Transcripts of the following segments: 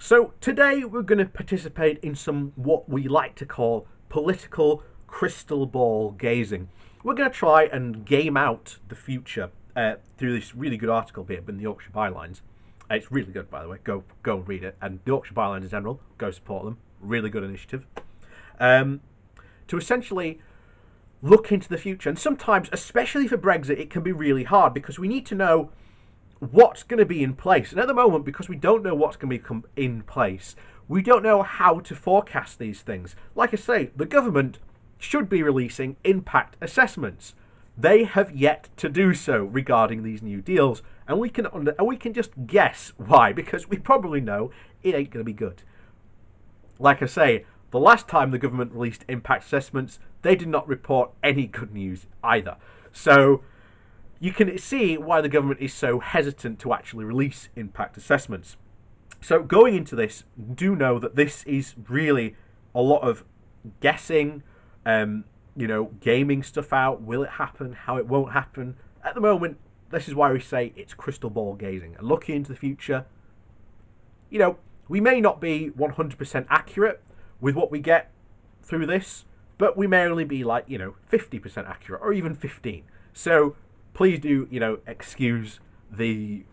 So today we're going to participate in some what we like to call political crystal ball gazing. We're going to try and game out the future through this really good article here in the Yorkshire Bylines. It's really good, by the way. Go and read it. And the Yorkshire Bylines in general, go support them. Really good initiative. To essentially look into the future. And sometimes, especially for Brexit, it can be really hard because we need to know what's going to be in place. And at the moment, because we don't know what's going to be in place, we don't know how to forecast these things. Like I say, the government should be releasing impact assessments. They have yet to do so regarding these new deals, and we can just guess why, because we probably know it ain't going to be good. Like I say, the last time the government released impact assessments, they did not report any good news either. So you can see why the government is so hesitant to actually release impact assessments. So going into this, do know that this is really a lot of guessing, gaming stuff out. Will it happen? How it won't happen? At the moment, this is why we say it's crystal ball gazing and looking into the future. We may not be 100% accurate with what we get through this, but we may only be 50% accurate or even 15. So please do, excuse the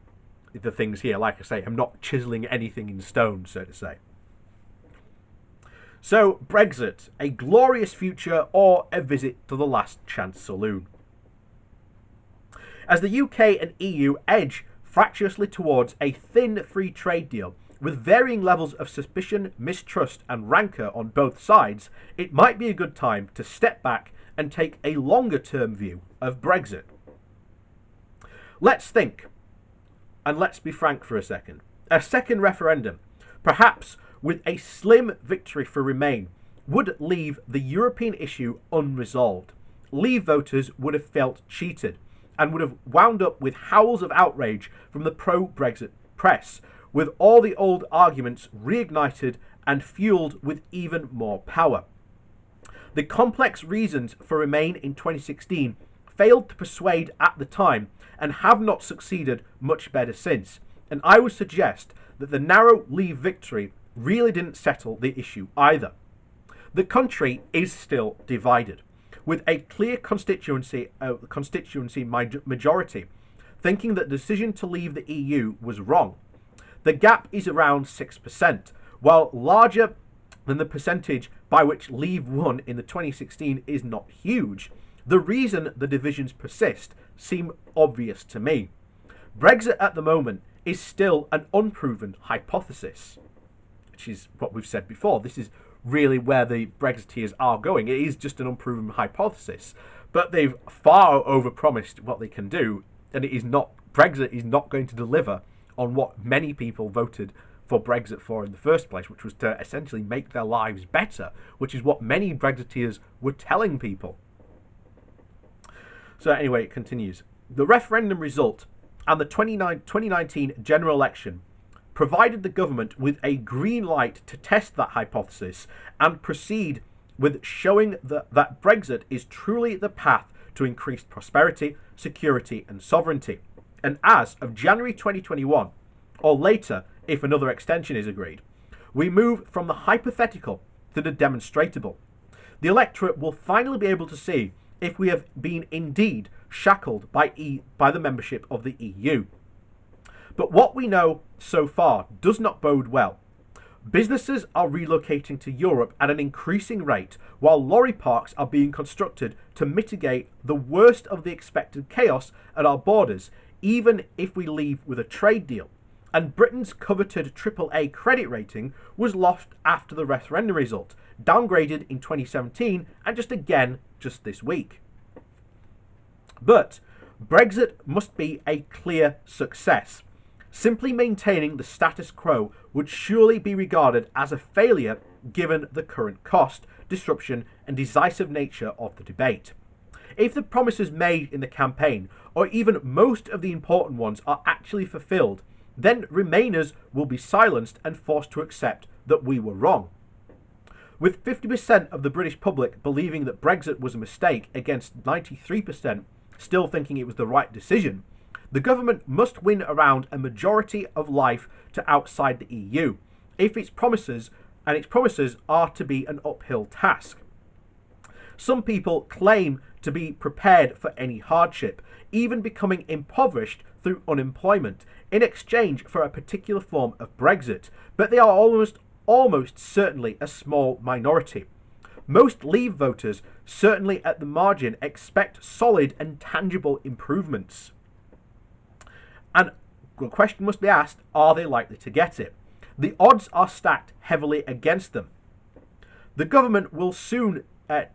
things here. Like I say, I'm not chiseling anything in stone, so to say. So, Brexit, a glorious future or a visit to the last chance saloon? As the UK and EU edge fractiously towards a thin free trade deal, with varying levels of suspicion, mistrust and rancour on both sides, it might be a good time to step back and take a longer-term view of Brexit. Let's think, and let's be frank for a second. A second referendum, perhaps with a slim victory for Remain, would leave the European issue unresolved. Leave voters would have felt cheated and would have wound up with howls of outrage from the pro-Brexit press, with all the old arguments reignited and fueled with even more power. The complex reasons for Remain in 2016 failed to persuade at the time and have not succeeded much better since. And I would suggest that the narrow Leave victory really didn't settle the issue either. The country is still divided, with a clear constituency majority thinking that the decision to leave the EU was wrong. The gap is around 6%, while larger than the percentage by which Leave won in the 2016 is not huge. The reason the divisions persist seem obvious to me. Brexit at the moment is still an unproven hypothesis, which is what we've said before. This is really where the Brexiteers are going. It is just an unproven hypothesis, but they've far overpromised what they can do, and Brexit is not going to deliver on what many people voted for Brexit for in the first place, which was to essentially make their lives better, which is what many Brexiteers were telling people. So anyway, it continues. The referendum result and the 2019 general election provided the government with a green light to test that hypothesis and proceed with showing that Brexit is truly the path to increased prosperity, security and sovereignty. And as of January 2021, or later if another extension is agreed, we move from the hypothetical to the demonstrable. The electorate will finally be able to see if we have been indeed shackled by the membership of the EU. But what we know so far does not bode well. Businesses are relocating to Europe at an increasing rate, while lorry parks are being constructed to mitigate the worst of the expected chaos at our borders, even if we leave with a trade deal. And Britain's coveted AAA credit rating was lost after the referendum result, downgraded in 2017 and just this week. But Brexit must be a clear success. Simply maintaining the status quo would surely be regarded as a failure given the current cost, disruption and decisive nature of the debate. If the promises made in the campaign, or even most of the important ones, are actually fulfilled, then Remainers will be silenced and forced to accept that we were wrong. With 50% of the British public believing that Brexit was a mistake against 93% still thinking it was the right decision, the government must win around a majority of life to outside the EU, if its promises are to be an uphill task. Some people claim to be prepared for any hardship, even becoming impoverished through unemployment, in exchange for a particular form of Brexit, but they are almost certainly a small minority. Most Leave voters, certainly at the margin, expect solid and tangible improvements. And the question must be asked, are they likely to get it? The odds are stacked heavily against them. The government will soon the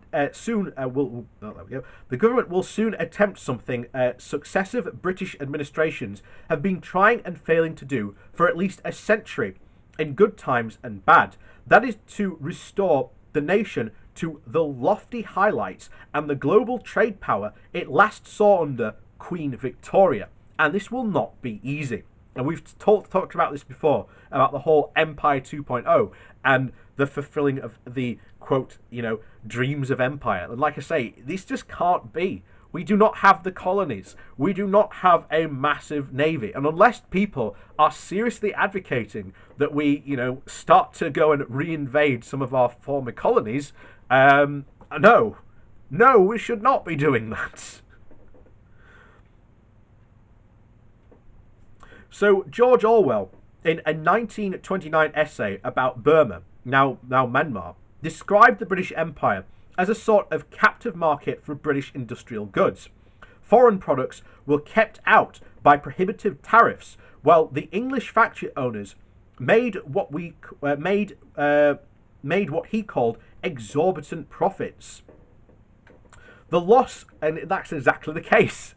government will soon attempt something successive British administrations have been trying and failing to do for at least a century, in good times and bad. That is to restore the nation to the lofty highlights and the global trade power it last saw under Queen Victoria. And this will not be easy. And we've talked about this before, about the whole Empire 2.0 and the fulfilling of the, quote, dreams of empire. And like I say, this just can't be. We do not have the colonies. We do not have a massive navy. And unless people are seriously advocating that we, start to go and reinvade some of our former colonies, no, we should not be doing that. So George Orwell, in a 1929 essay about Burma, now Myanmar, described the British Empire as a sort of captive market for British industrial goods. Foreign products were kept out by prohibitive tariffs, while the English factory owners made what he called exorbitant profits. The loss, and that's exactly the case.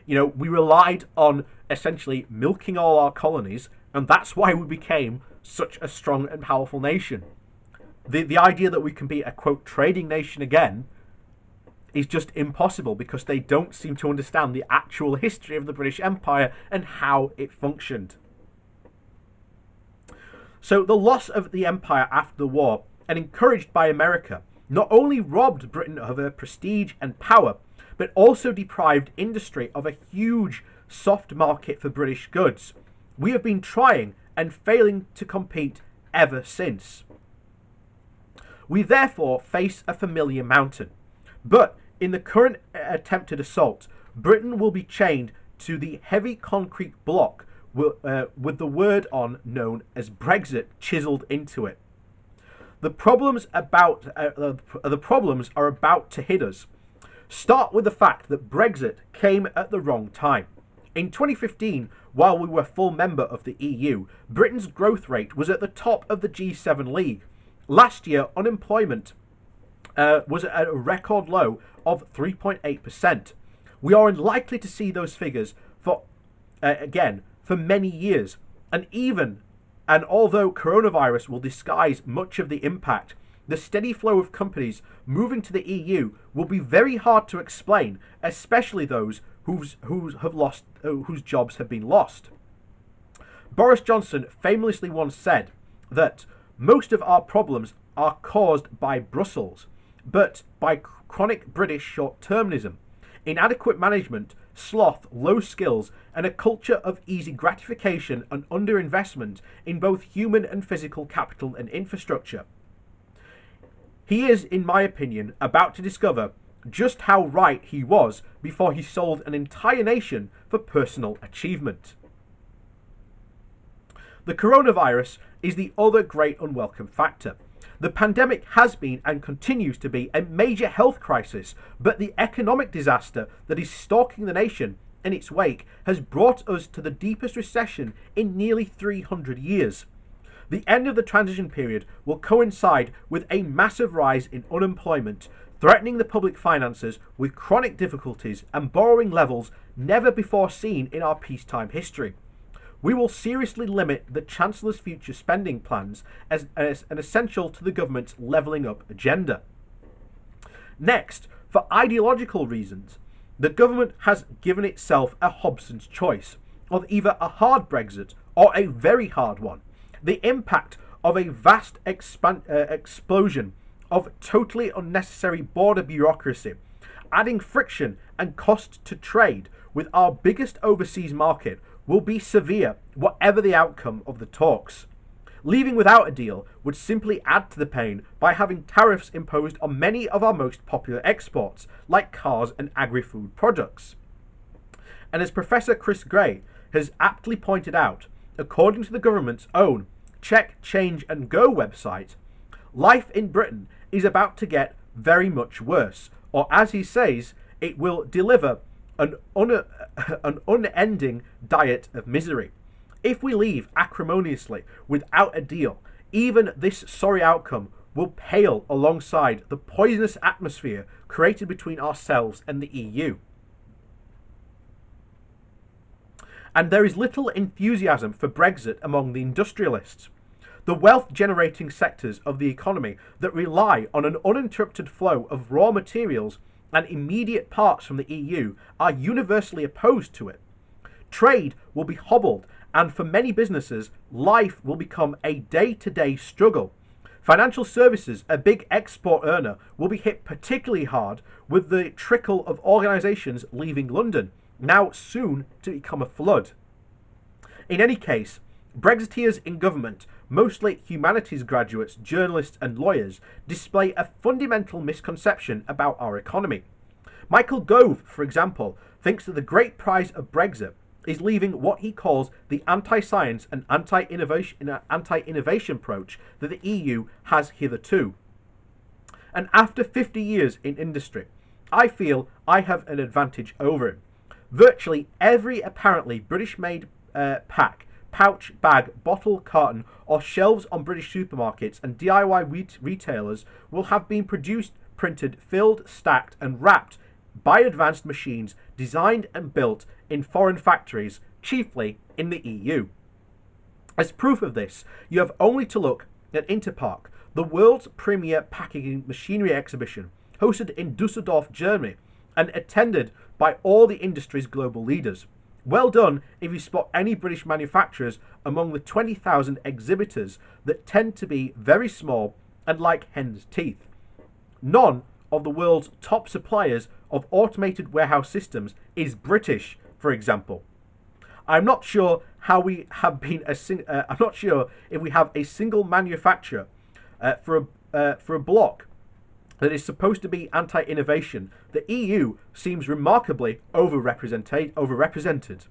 We relied on essentially milking all our colonies, and that's why we became such a strong and powerful nation. The idea that we can be a, quote, trading nation again is just impossible, because they don't seem to understand the actual history of the British Empire and how it functioned. So the loss of the empire after the war, and encouraged by America, not only robbed Britain of her prestige and power, but also deprived industry of a huge soft market for British goods. We have been trying and failing to compete ever since. We therefore face a familiar mountain, but in the current attempted assault, Britain will be chained to the heavy concrete block with the word on known as Brexit chiseled into it. The problems are about to hit us. Start with the fact that Brexit came at the wrong time. In 2015, while we were full member of the EU, Britain's growth rate was at the top of the G7 league. Last year, unemployment was at a record low of 3.8%. We are unlikely to see those figures for many years. And although coronavirus will disguise much of the impact, the steady flow of companies moving to the EU will be very hard to explain, especially those whose jobs have been lost. Boris Johnson famously once said that most of our problems are caused by Brussels, but by chronic British short-termism, inadequate management, sloth, low skills, and a culture of easy gratification and underinvestment in both human and physical capital and infrastructure. He is, in my opinion, about to discover just how right he was before he sold an entire nation for personal achievement. The coronavirus is the other great unwelcome factor. The pandemic has been and continues to be a major health crisis, but the economic disaster that is stalking the nation in its wake has brought us to the deepest recession in nearly 300 years. The end of the transition period will coincide with a massive rise in unemployment, threatening the public finances with chronic difficulties and borrowing levels never before seen in our peacetime history. We will seriously limit the Chancellor's future spending plans as an essential to the government's levelling up agenda. Next, for ideological reasons, the government has given itself a Hobson's choice of either a hard Brexit or a very hard one. The impact of a vast explosion of totally unnecessary border bureaucracy, adding friction and cost to trade with our biggest overseas market, will be severe, whatever the outcome of the talks. Leaving without a deal would simply add to the pain by having tariffs imposed on many of our most popular exports, like cars and agri-food products. And as Professor Chris Gray has aptly pointed out, according to the government's own Check, Change and Go website, life in Britain is about to get very much worse, or as he says, it will deliver an unending diet of misery. If we leave acrimoniously without a deal, even this sorry outcome will pale alongside the poisonous atmosphere created between ourselves and the EU. And there is little enthusiasm for Brexit among the industrialists. The wealth-generating sectors of the economy that rely on an uninterrupted flow of raw materials and immediate parts from the EU are universally opposed to it. Trade will be hobbled, and for many businesses, life will become a day-to-day struggle. Financial services, a big export earner, will be hit particularly hard with the trickle of organisations leaving London, now soon to become a flood. In any case, Brexiteers in government, mostly humanities graduates, journalists and lawyers, display a fundamental misconception about our economy. Michael Gove, for example, thinks that the great prize of Brexit is leaving what he calls the anti-science and anti-innovation approach that the EU has hitherto. And after 50 years in industry, I feel I have an advantage over him. Virtually every apparently British-made pack, pouch, bag, bottle, carton, or shelves on British supermarkets and DIY retailers will have been produced, printed, filled, stacked, and wrapped by advanced machines designed and built in foreign factories, chiefly in the EU. As proof of this, you have only to look at Interpark, the world's premier packaging machinery exhibition, hosted in Dusseldorf, Germany, and attended by all the industry's global leaders. Well done if you spot any British manufacturers among the 20,000 exhibitors that tend to be very small and like hen's teeth. None of the world's top suppliers of automated warehouse systems is British, for example. I'm not sure how we have been. I'm not sure if we have a single manufacturer for a block that is supposed to be anti-innovation. The EU seems remarkably overrepresented.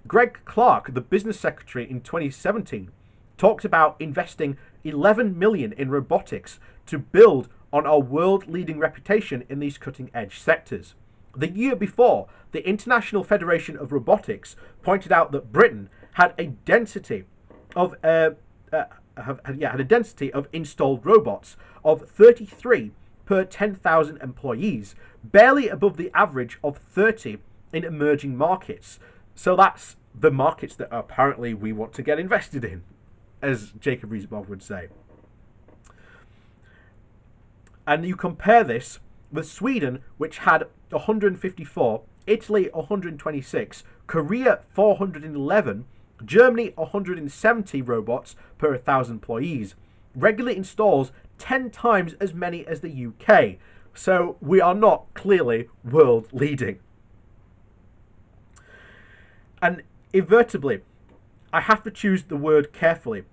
Greg Clark, the business secretary in 2017, talked about investing 11 million in robotics to build on our world-leading reputation in these cutting-edge sectors. The year before, the International Federation of Robotics pointed out that Britain had a density of installed robots of 33 per 10,000 employees, barely above the average of 30 in emerging markets. So that's the markets that apparently we want to get invested in, as Jacob Rees-Mogg would say. And you compare this with Sweden, which had 154, Italy 126, Korea 411, Germany 170 robots per 1,000 employees, regularly installs 10 times as many as the UK. So we are not clearly world leading. And inevitably, I have to choose the word carefully.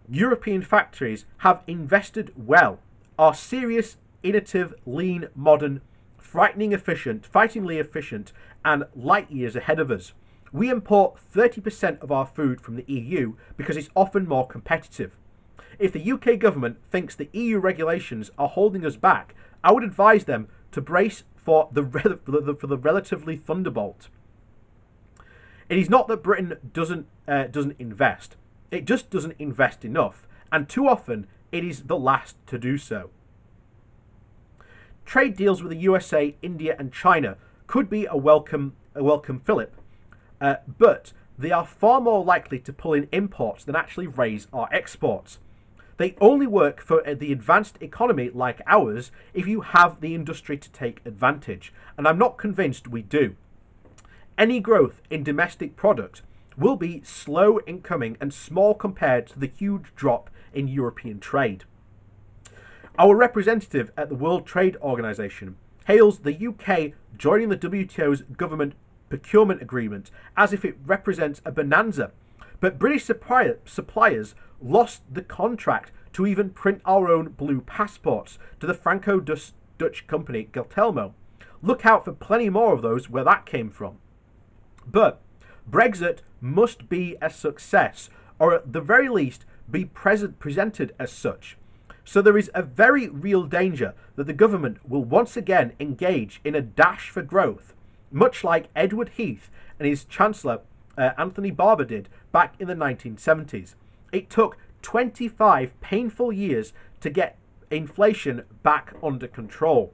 European factories have invested well, are serious, innovative, lean, modern, frighteningly efficient, and light years ahead of us. We import 30% of our food from the EU because it's often more competitive. If the UK government thinks the EU regulations are holding us back, I would advise them to brace for the relatively thunderbolt. It is not that Britain doesn't invest. It just doesn't invest enough, and too often it is the last to do so. Trade deals with the USA, India, and China could be a welcome fillip, but they are far more likely to pull in imports than actually raise our exports. They only work for the advanced economy like ours if you have the industry to take advantage, and I'm not convinced we do. Any growth in domestic product will be slow in coming and small compared to the huge drop in European trade. Our representative at the World Trade Organization hails the UK joining the WTO's government procurement agreement as if it represents a bonanza, but British suppliers lost the contract to even print our own blue passports to the Franco-Dutch company Geltelmo. Look out for plenty more of those where that came from. But Brexit must be a success, or at the very least be presented as such. So there is a very real danger that the government will once again engage in a dash for growth, much like Edward Heath and his Chancellor Anthony Barber did back in the 1970s. It took 25 painful years to get inflation back under control.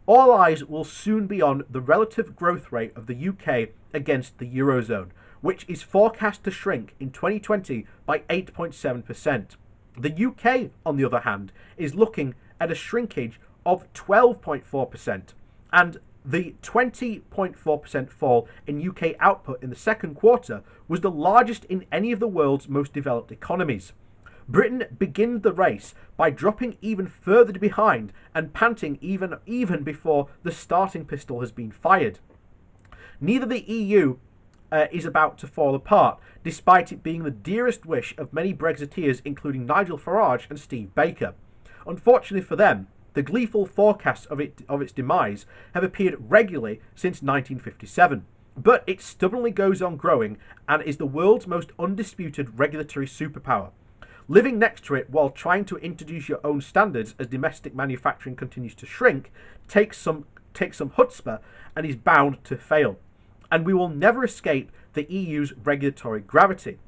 All eyes will soon be on the relative growth rate of the UK against the Eurozone, which is forecast to shrink in 2020 by 8.7%. The UK, on the other hand, is looking at a shrinkage of 12.4%, and the 20.4% fall in UK output in the second quarter was the largest in any of the world's most developed economies. Britain begins the race by dropping even further behind and panting even before the starting pistol has been fired. Neither the EU is about to fall apart, despite it being the dearest wish of many Brexiteers, including Nigel Farage and Steve Baker. Unfortunately for them, the gleeful forecasts of its demise have appeared regularly since 1957. But it stubbornly goes on growing and is the world's most undisputed regulatory superpower. Living next to it while trying to introduce your own standards as domestic manufacturing continues to shrink takes some chutzpah and is bound to fail. And we will never escape the EU's regulatory gravity.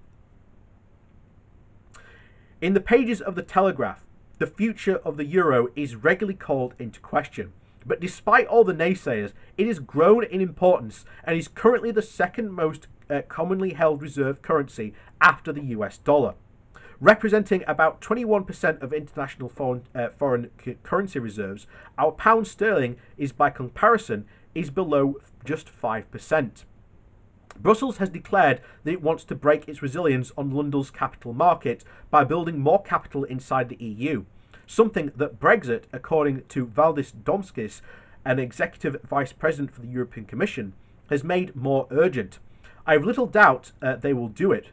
In the pages of The Telegraph, the future of the euro is regularly called into question. But despite all the naysayers, it has grown in importance and is currently the second most commonly held reserve currency after the US dollar. Representing about 21% of international foreign currency reserves, our pound sterling is, by comparison, is below just 5%. Brussels has declared that it wants to break its resilience on London's capital market by building more capital inside the EU, something that Brexit, according to Valdis Dombrovskis, an executive vice president for the European Commission, has made more urgent. I have little doubt they will do it.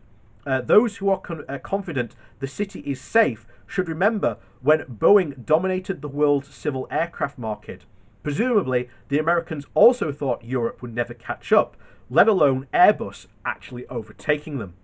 Those who are confident the city is safe should remember when Boeing dominated the world's civil aircraft market. Presumably, the Americans also thought Europe would never catch up, let alone Airbus actually overtaking them.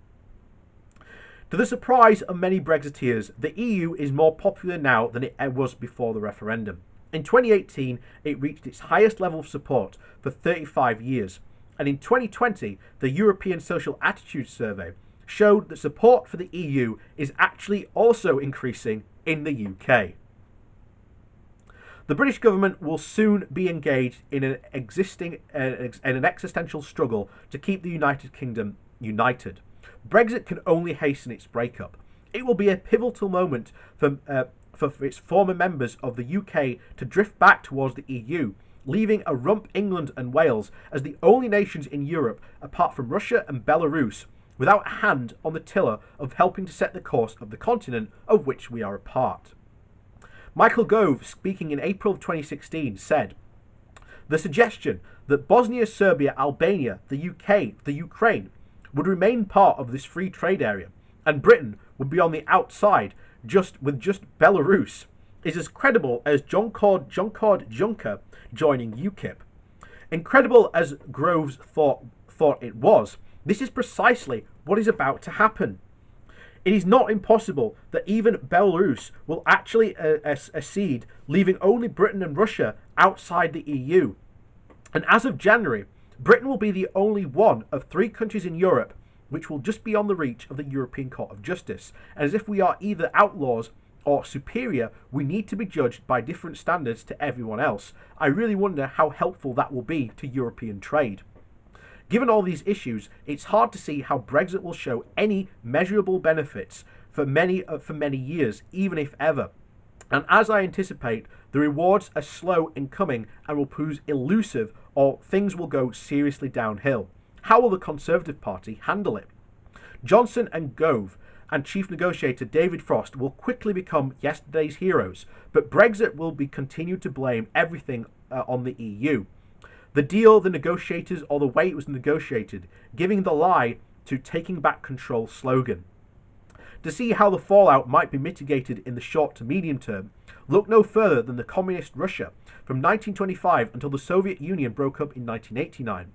To the surprise of many Brexiteers, the EU is more popular now than it was before the referendum. In 2018, it reached its highest level of support for 35 years, and in 2020, the European Social Attitude Survey showed that support for the EU is actually also increasing in the UK. The British government will soon be engaged in an existential struggle to keep the United Kingdom united. Brexit can only hasten its breakup. It will be a pivotal moment for its former members of the UK to drift back towards the EU, leaving a rump England and Wales as the only nations in Europe, apart from Russia and Belarus, without a hand on the tiller of helping to set the course of the continent of which we are a part. Michael Gove, speaking in April of 2016, said, "The suggestion that Bosnia, Serbia, Albania, the UK, the Ukraine would remain part of this free trade area, and Britain would be on the outside with just Belarus, is as credible as Jean-Claude Juncker joining UKIP. Incredible as Groves thought it was, this is precisely what is about to happen. It is not impossible that even Belarus will actually accede, leaving only Britain and Russia outside the EU. And as of January, Britain will be the only one of 3 countries in Europe which will just be on the reach of the European Court of Justice. And as if we are either outlaws or superior, we need to be judged by different standards to everyone else. I really wonder how helpful that will be to European trade. Given all these issues, it's hard to see how Brexit will show any measurable benefits for many years, even if ever. And as I anticipate, the rewards are slow in coming and will prove elusive, or things will go seriously downhill. How will the Conservative Party handle it? Johnson and Gove and Chief Negotiator David Frost will quickly become yesterday's heroes, but Brexit will be continued to blame everything on the EU. The deal, the negotiators, or the way it was negotiated, giving the lie to taking back control slogan. To see how the fallout might be mitigated in the short to medium term, look no further than the communist Russia from 1925 until the Soviet Union broke up in 1989.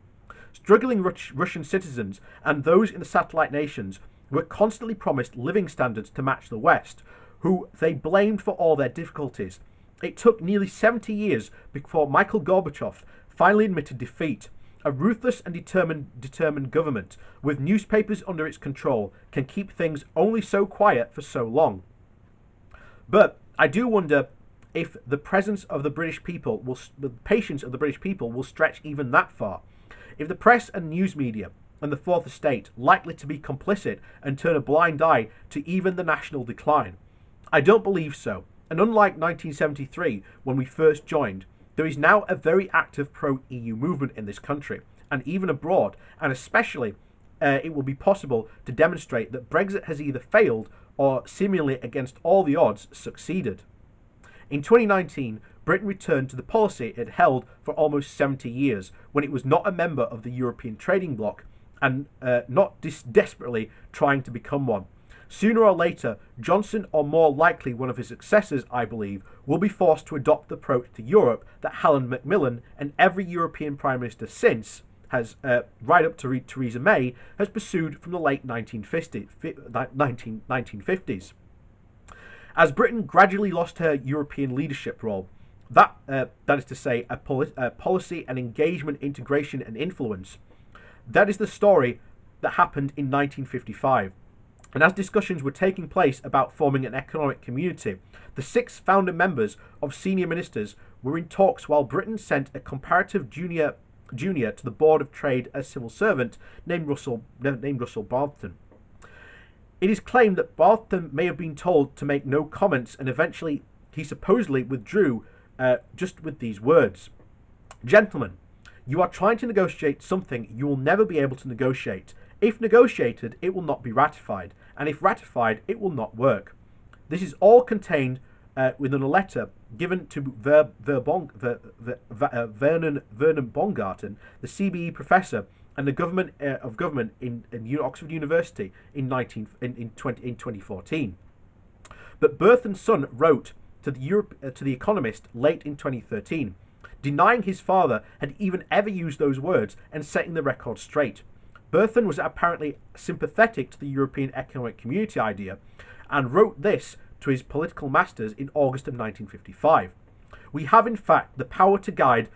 Struggling Russian citizens and those in the satellite nations were constantly promised living standards to match the West, who they blamed for all their difficulties. It took nearly 70 years before Mikhail Gorbachev finally admitted defeat. A ruthless and determined government, with newspapers under its control, can keep things only so quiet for so long. But I do wonder if the presence of the British people the patience of the British people will stretch even that far. If the press and news media and the Fourth Estate likely to be complicit and turn a blind eye to even the national decline? I don't believe so. And unlike 1973, when we first joined, there is now a very active pro-EU movement in this country, and even abroad, and especially it will be possible to demonstrate that Brexit has either failed or, seemingly against all the odds, succeeded. In 2019, Britain returned to the policy it held for almost 70 years, when it was not a member of the European trading bloc and not desperately trying to become one. Sooner or later, Johnson, or more likely one of his successors, I believe, will be forced to adopt the approach to Europe that Helen Macmillan and every European Prime Minister since has, right up to Theresa May, has pursued from the late 1950s. As Britain gradually lost her European leadership role, that is to say, a policy and engagement, integration and influence, that is the story that happened in 1955. And as discussions were taking place about forming an economic community, the 6 founder members of senior ministers were in talks while Britain sent a comparative junior to the Board of Trade, a civil servant named Russell Barton. It is claimed that Barton may have been told to make no comments, and eventually he supposedly withdrew just with these words: "Gentlemen, you are trying to negotiate something you will never be able to negotiate. If negotiated, it will not be ratified, and if ratified, it will not work." This is all contained within a letter given to Vernon Baumgarten, the CBE professor and the government of government in Oxford University in 2014. But Berthan's son wrote to the Economist late in 2013, denying his father had even ever used those words and setting the record straight. Berthan was apparently sympathetic to the European Economic Community idea and wrote this to his political masters in August of 1955. "We have in fact the power to guide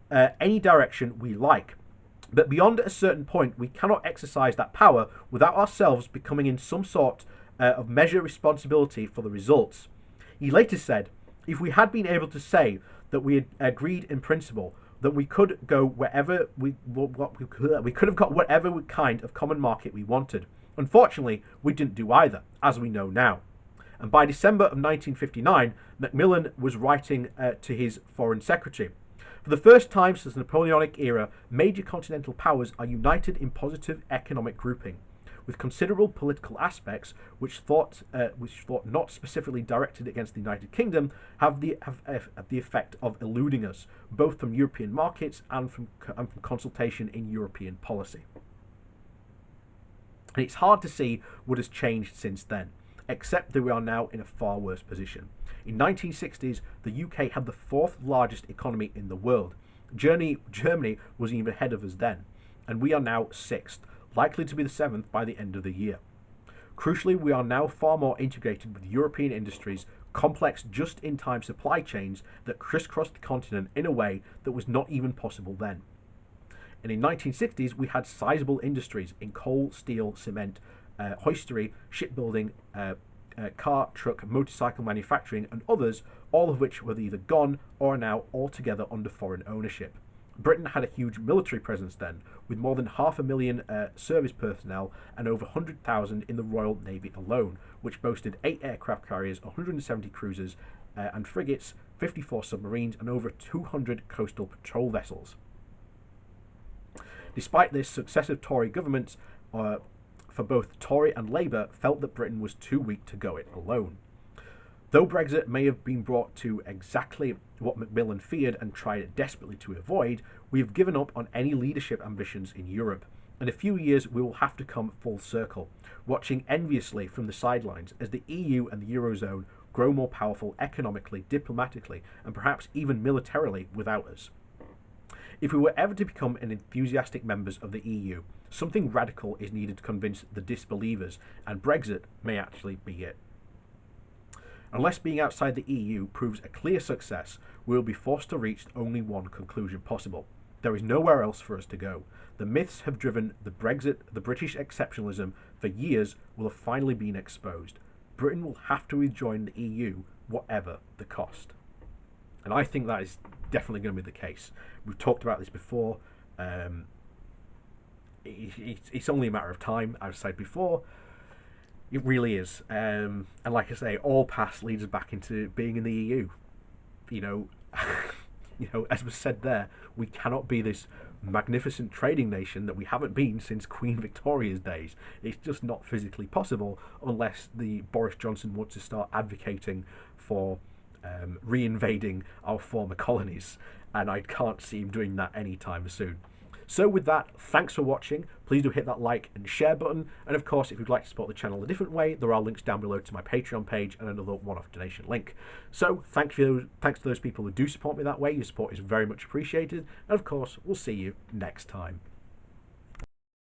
any direction we like, but beyond a certain point we cannot exercise that power without ourselves becoming in some sort of measure responsibility for the results." He later said, "If we had been able to say that we had agreed in principle, that we could go wherever we could have got whatever kind of common market we wanted. Unfortunately, we didn't do either, as we know now." And by December of 1959, Macmillan was writing to his foreign secretary, "For the first time since the Napoleonic era, major continental powers are united in positive economic grouping, with considerable political aspects which thought not specifically directed against the United Kingdom have the effect of eluding us, both from European markets and from consultation in European policy." And it's hard to see what has changed since then, except that we are now in a far worse position. In 1960s, the UK had the 4th largest economy in the world. Germany was even ahead of us then, and we are now 6th, likely to be the 7th by the end of the year. Crucially, we are now far more integrated with European industries, complex just-in-time supply chains that crisscross the continent in a way that was not even possible then. And in 1960s, we had sizable industries in coal, steel, cement, hoistery, shipbuilding, car, truck, motorcycle manufacturing, and others, all of which were either gone or are now altogether under foreign ownership. Britain had a huge military presence then, with more than 500,000 service personnel and over 100,000 in the Royal Navy alone, which boasted 8 aircraft carriers, 170 cruisers and frigates, 54 submarines, and over 200 coastal patrol vessels. Despite this, successive Tory governments for both Tory and Labour felt that Britain was too weak to go it alone. Though Brexit may have been brought to exactly what Macmillan feared and tried desperately to avoid, we have given up on any leadership ambitions in Europe. In a few years, we will have to come full circle, watching enviously from the sidelines as the EU and the Eurozone grow more powerful economically, diplomatically, and perhaps even militarily without us. If we were ever to become an enthusiastic members of the EU, something radical is needed to convince the disbelievers, and Brexit may actually be it. Unless being outside the EU proves a clear success, we will be forced to reach only one conclusion possible. There is nowhere else for us to go. The myths have driven the Brexit, the British exceptionalism for years will have finally been exposed. Britain will have to rejoin the EU, whatever the cost. And I think that is definitely going to be the case. We've talked about this before. It's only a matter of time, as I said before. It really is. And like I say, all paths leads us back into being in the EU. You know, as was said there, we cannot be this magnificent trading nation that we haven't been since Queen Victoria's days. It's just not physically possible unless the Boris Johnson wants to start advocating for reinvading our former colonies, and I can't see him doing that anytime soon. So with that, thanks for watching. Please do hit that like and share button. And of course, if you'd like to support the channel a different way, there are links down below to my Patreon page and another one-off donation link. So thanks to those people who do support me that way. Your support is very much appreciated. And of course, we'll see you next time.